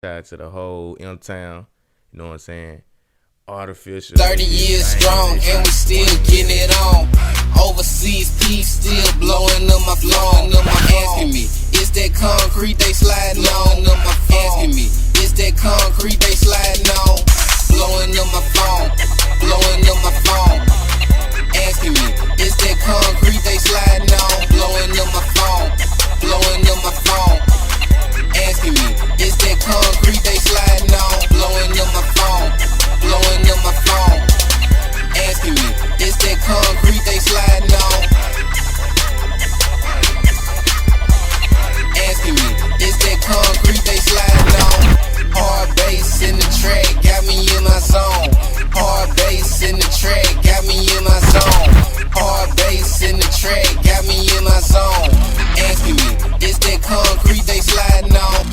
Shout out to the whole M Town. You know what I'm saying? Artificial. 30 years strong and we still getting it on. Overseas peace still blowing up my phone. Asking me, is that concrete they sliding on? Asking me, is that concrete they sliding on? Blowing up my phone, blowing up my phone. Asking me, is that concrete they sliding on? Blowing up my phone, blowing up my phone. Asking me, is that concrete they sliding on? Blowing up my phone, blowing up my phone. Asking me, is that concrete they sliding on? Asking me, is that concrete they sliding on? Hard bass in the track, got me in my zone. Hard bass in the track, got me in my zone. Hard bass in the track, got me in my zone. Asking me, is that concrete they sliding on?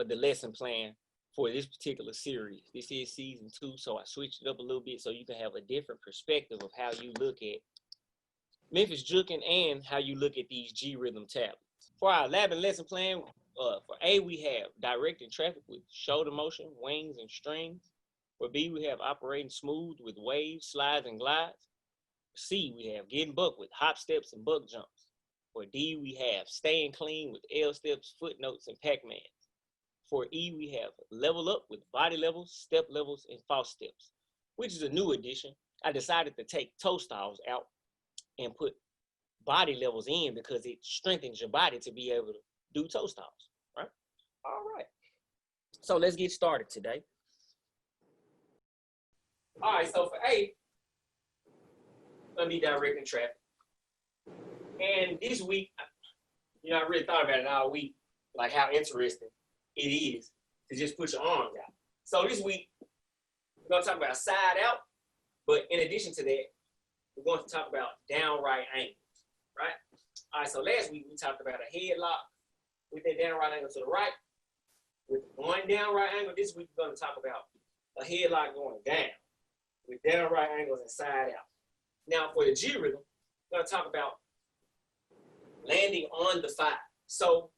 The lesson plan for this particular series. This is season 2, so I switched it up a little bit so you can have a different perspective of how you look at Memphis Jookin and how you look at these G rhythm tablets. For our LABN lesson plan, for A, we have directing traffic with shoulder motion, wings, and strings. For B, we have operating smooth with waves, slides, and glides. For C, we have getting buck with hop steps and buck jumps. For D, we have staying clean with L steps, footnotes, and Pac-Mans. For E, we have level up with body levels, step levels, and false steps, which is a new addition. I decided to take toe styles out and put body levels in because it strengthens your body to be able to do toe styles, right? All right. So let's get started today. All right, so for A, let me directing traffic. And this week, I really thought about it all week, like how interesting it is to just put your arms out. So this week, we're going to talk about side out, but in addition to that, we're going to talk about downright angles, right? All right, so last week we talked about a headlock with that downright angle to the right. With one downright angle, this week we're going to talk about a headlock going down with downright angles and side out. Now for the G rhythm, we're going to talk about landing on the 5. So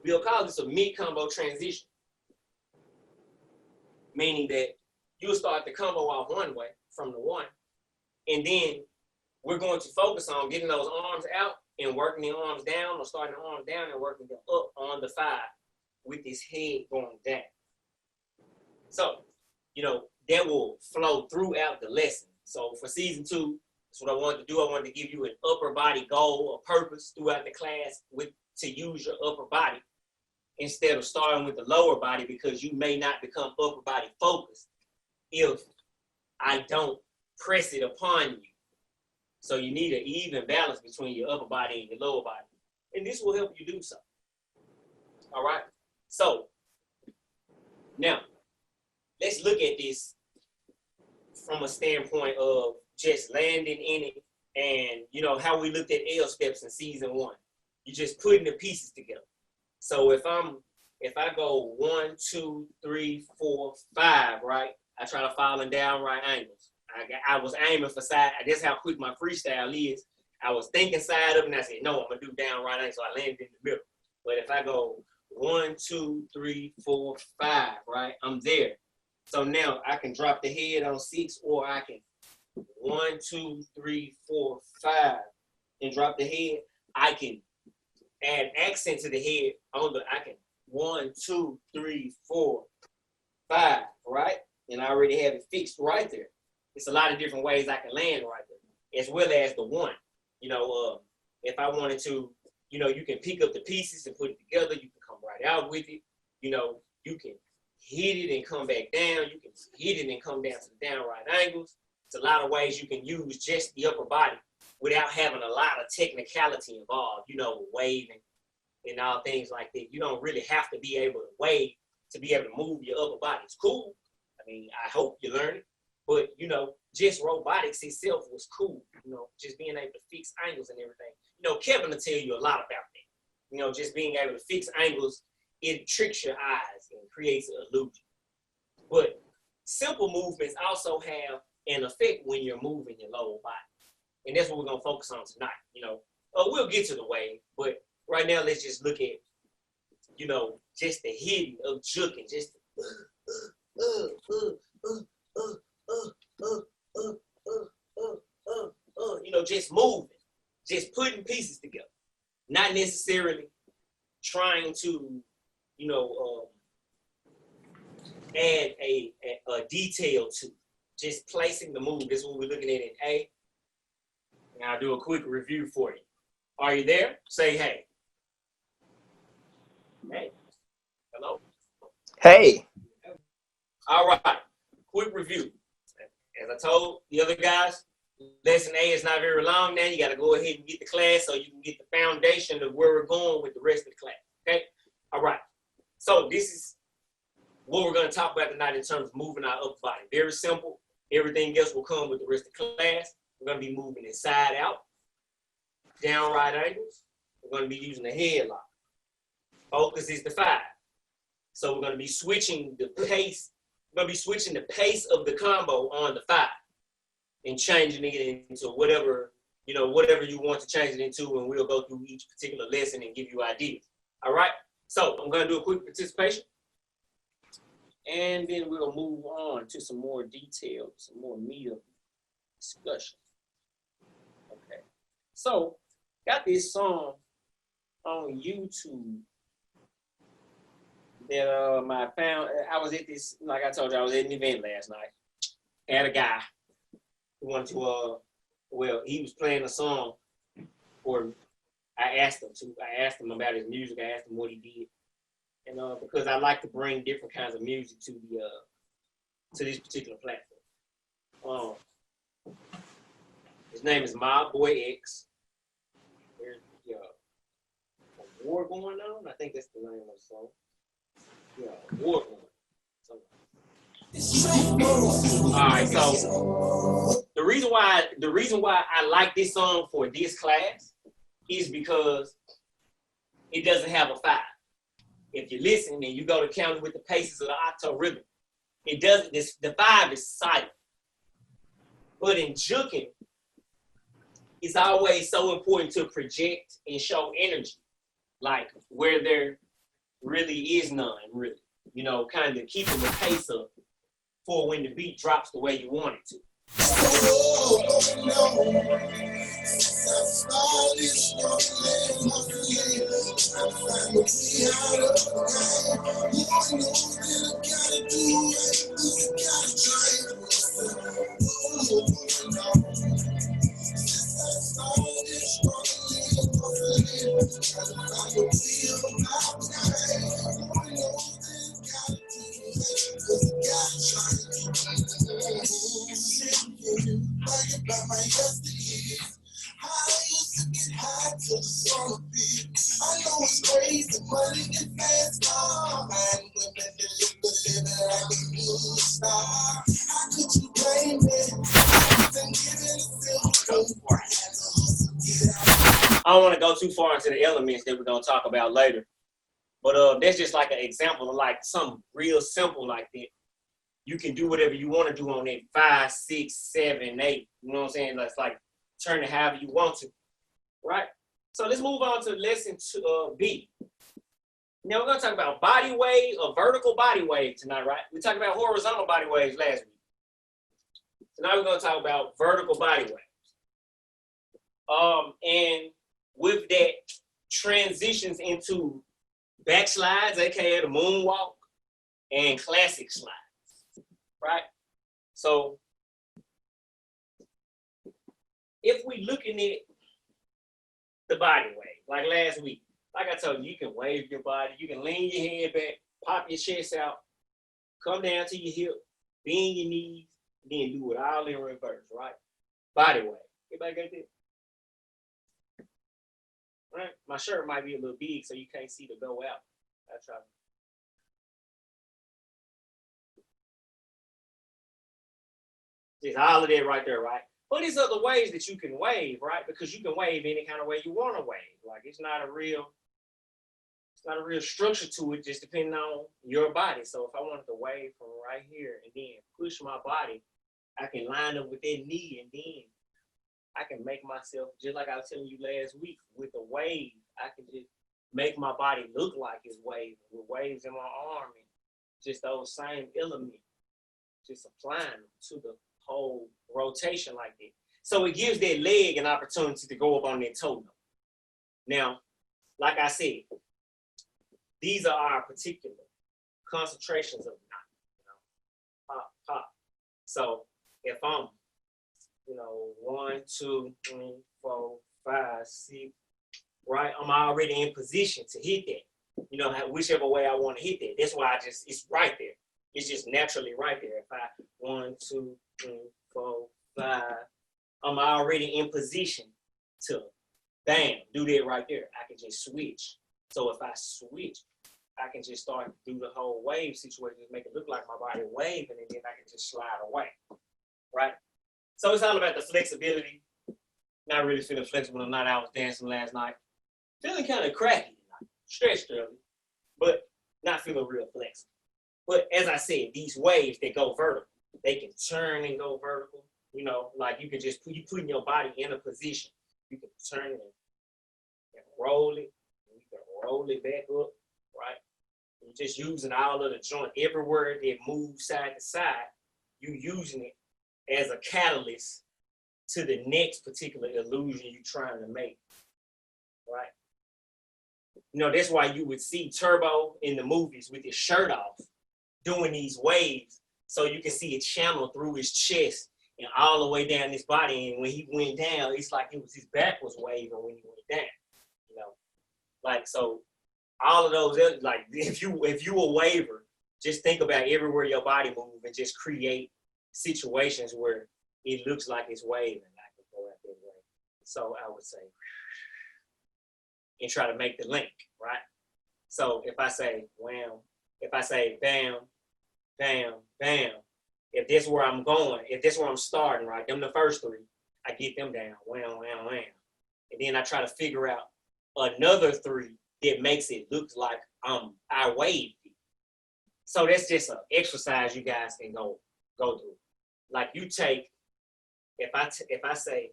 we'll call this a mid-combo transition, meaning that you'll start the combo off one way from the 1, and then we're going to focus on getting those arms out and working the arms down, or starting the arms down and working them up on the 5 with this head going down. So, that will flow throughout the lesson. So for season 2, that's what I wanted to do. I wanted to give you an upper body goal, a purpose throughout the class to use your upper body instead of starting with the lower body, because you may not become upper body focused if I don't press it upon you. So you need an even balance between your upper body and your lower body. And this will help you do so. All right. So now let's look at this from a standpoint of just landing in it, and how we looked at L steps in season 1. You're just putting the pieces together. So if I go 1, 2, 3, 4, 5, right? I try to fall in downright angles. I was aiming for side. That's how quick my freestyle is. I was thinking side up, and I said, no, I'm gonna do downright angles. So I landed in the middle. But if I go 1, 2, 3, 4, 5, right? I'm there. So now I can drop the head on 6, or I can 1, 2, 3, 4, 5, and drop the head. I can add accent to the head I can 1, 2, 3, 4, 5, right? And I already have it fixed right there. It's a lot of different ways I can land right there, as well as the 1. If I wanted to, you can pick up the pieces and put it together. You can come right out with it. You can hit it and come back down. You can hit it and come down to the downright angles. It's a lot of ways you can use just the upper body without having a lot of technicality involved, waving and all things like that. You don't really have to be able to wave to be able to move your upper body. It's cool. I hope you learn it. But, just robotics itself was cool. Just being able to fix angles and everything. Kevin will tell you a lot about that. Just being able to fix angles, it tricks your eyes and creates an illusion. But simple movements also have an effect when you're moving your lower body. And that's what we're going to focus on tonight. We'll get to the wave, but right now let's just look at, you know, just the hidden of jooking, just you know, just moving, just putting pieces together, not necessarily trying to, you know, add a detail to, just placing the move. This is what we're looking at in A. And I'll do a quick review for you. Are you there? Say hey. Hey. Hello. Hey. All right. Quick review. As I told the other guys, lesson A is not very long now. You got to go ahead and get the class so you can get the foundation of where we're going with the rest of the class. Okay? All right. So this is what we're going to talk about tonight in terms of moving our upper body. Very simple. Everything else will come with the rest of the class. We're going to be moving inside out, down right angles. We're going to be using the headlock. Focus is the 5. So we're going to be switching the pace. We're going to be switching the pace of the combo on the 5 and changing it into whatever, you know, whatever you want to change it into, and we'll go through each particular lesson and give you ideas. All right? So I'm going to do a quick participation, and then we'll move on to some more detailed, some more meat of discussion. Okay. So, got this song on YouTube that I found. I was at this, like I told you, I was at an event last night. Had a guy who wanted to, well, he was playing a song, or I asked him about his music. I asked him what he did. And because I like to bring different kinds of music to the to this particular platform. His name is My Boy X. There's the war going on. I think that's the name of the song. Yeah, war going on. All right, so the reason why I like this song for this class is because it doesn't have a 5. If you listen and you go to count it with the paces of the octave rhythm, it doesn't. The 5 is silent. But in jooking, it's always so important to project and show energy, like where there really is none, really. You know, kind of keeping the pace up for when the beat drops the way you want it to. I don't want to go too far into the elements that we're going to talk about later. But that's just like an example of like something real simple like that. You can do whatever you want to do on that 5, 6, 7, 8. You know what I'm saying? That's like turn it however you want to, right? So let's move on to lesson B. Now we're going to talk about body wave, a vertical body wave tonight, right? We talked about horizontal body waves last week. So now we're going to talk about vertical body waves. And with that transitions into backslides, aka the moonwalk, and classic slides, right? So if we looking at the body wave, like last week, like I told you, you can wave your body, you can lean your head back, pop your chest out, come down to your hip, bend your knees, then do it all in reverse, right? Body wave. Everybody got that? Right? My shirt might be a little big, so you can't see the go out. I try. Just all of that right there, right? But there's other ways that you can wave, right? Because you can wave any kind of way you want to wave. Like it's not a real structure to it, just depending on your body. So if I wanted to wave from right here and then push my body, I can line up with that knee and then I can make myself, just like I was telling you last week, with a wave, I can just make my body look like it's waving, with waves in my arm, and just those same elements, just applying them to the whole rotation like that. So it gives that leg an opportunity to go up on that toe. Now, like I said, these are our particular concentrations of knot, pop, pop. So if I'm, 1, 2, 3, 4, 5, 6, right? I'm already in position to hit that. Whichever way I want to hit that. That's why it's right there. It's just naturally right there. If I 1, 2, 3, 4, 5, I'm already in position to bam, do that right there. I can just switch. So if I switch, I can just start to do the whole wave situation, make it look like my body waving, and then I can just slide away, right? So it's all about the flexibility. Not really feeling flexible the night I was dancing last night. Feeling kind of cracky tonight, stretched early, but not feeling real flexible. But as I said, these waves that go vertical, they can turn and go vertical. Like you can just putting your body in a position. You can turn it and roll it. And you can roll it back up, right? You're just using all of the joint everywhere that moves side to side. You using it as a catalyst to the next particular illusion you're trying to make, right? That's why you would see Turbo in the movies with his shirt off, doing these waves, so you can see it channel through his chest and all the way down his body. And when he went down, it's like his back was waving when he went down. Like so, all of those, like if you a waver, just think about everywhere your body moves and just create situations where it looks like it's waving. I can go out that way. So I would say, and try to make the link, right? So if I say wham, if I say bam, bam, bam, if that's where I'm going, if that's where I'm starting, right? Them the first three, I get them down, wham, wham, wham. And then I try to figure out another three that makes it look like I waved it. So that's just an exercise you guys can go through. Like you take, if I say,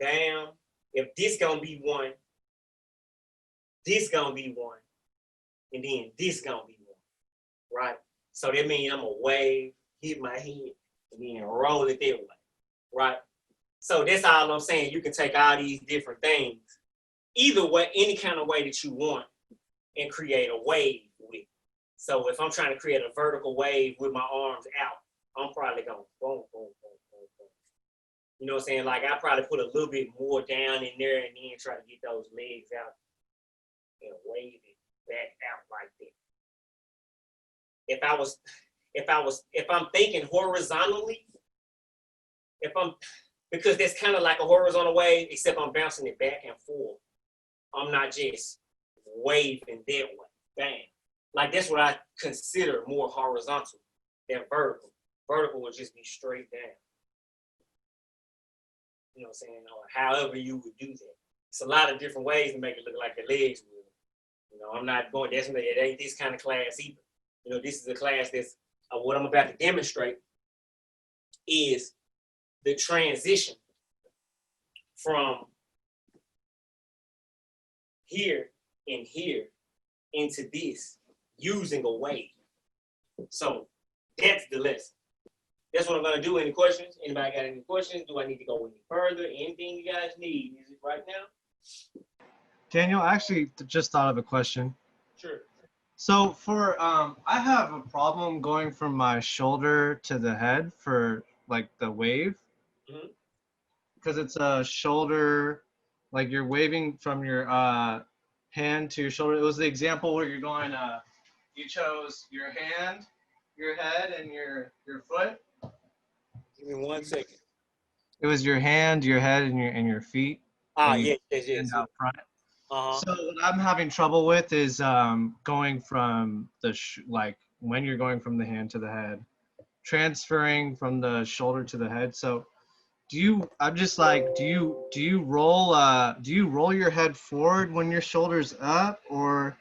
bam, if this gonna be one, this gonna be one, and then this gonna be one, right? So that means I'm gonna wave, hit my head, and then roll it that way, right? So that's all I'm saying. You can take all these different things, either way, any kind of way that you want, and create a wave with it. So if I'm trying to create a vertical wave with my arms out, I'm probably going boom, boom, boom, boom, boom. You know what I'm saying? Like I probably put a little bit more down in there and then try to get those legs out and wave it back out like that. If I'm thinking horizontally, because that's kind of like a horizontal wave, except I'm bouncing it back and forth. I'm not just waving that way, bang. Like that's what I consider more horizontal than vertical. Vertical would just be straight down. You know what I'm saying? Or however you would do that. It's a lot of different ways to make it look like the legs will. I'm not going, it ain't this kind of class either. This is a class that's, what I'm about to demonstrate is the transition from here and here into this using a wave. So that's the lesson. That's what I'm gonna do. Any questions? Anybody got any questions? Do I need to go any further? Anything you guys need? Is it right now? Daniel, I actually just thought of a question. Sure. So for I have a problem going from my shoulder to the head for like the wave, because it's a shoulder, like you're waving from your hand to your shoulder. It was the example where you're going. You chose your hand, your head, and your foot. Give me 1 second. It was your hand, your head, and your feet. Yes. Out front. So what I'm having trouble with is going from the like when you're going from the hand to the head, transferring from the shoulder to the head. So I'm just like, do you roll your head forward when your shoulder's up, or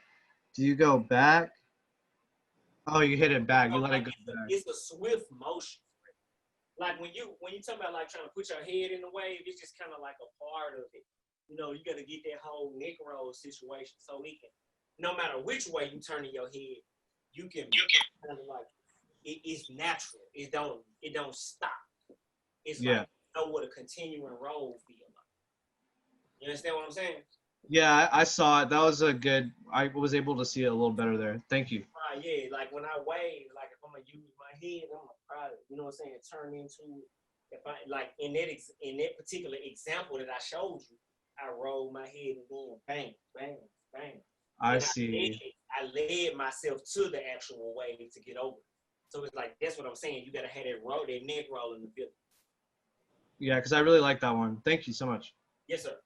do you go back? Oh, you hit it back. You let it go back. It's a swift motion. like when you talk about like trying to put your head in the wave, it's just kind of like a part of it. You know, you got to get that whole neck roll situation so it can, no matter which way you turn in your head, you can kind of like it's natural. It don't stop. It's like you know what a continuing roll feel like. You understand what I'm saying? Yeah, I saw it. That was a good. I was able to see it a little better there. Thank you. Right, yeah. Like when I wave, like if I'm gonna use my head, I'm gonna probably, you know what I'm saying, turn into. If I like in that particular example that I showed you, I rolled my head and then bang, bang, bang. I And see. I led myself to the actual wave to get over it. So it's like that's what I'm saying. You gotta have that neck roll in the feeling. Yeah, because I really like that one. Thank you so much. Yes, sir.